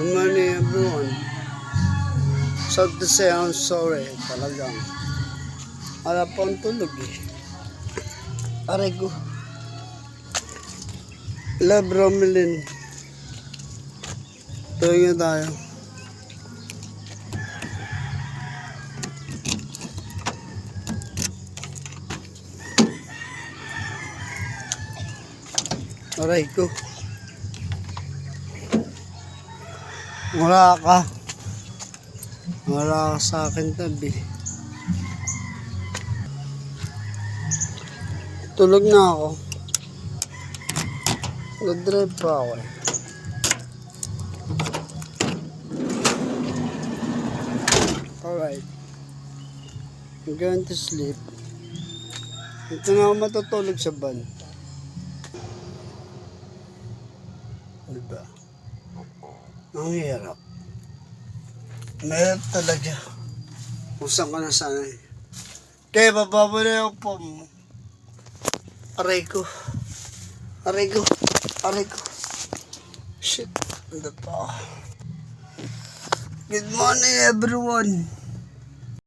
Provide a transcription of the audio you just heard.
Good morning everyone. Sad to say I'm sorry talagang. Wala pa ang tulog eh. Aray ko. Love Romelin. Tuwing tayo. Aray ko. Wala ka. Wala ka sa akin tabi. Tulog na ako. Nag-drive pa ako eh. Alright. I'm going to sleep. Ito na ako matutulog sa van. Diba? Ang hirap. Mahirap talaga. Kung saan ka na sana eh. Kaya baba mo na yung pom. Aray ko. Aray ko. Aray ko. Shit. Ano pa? Good morning everyone.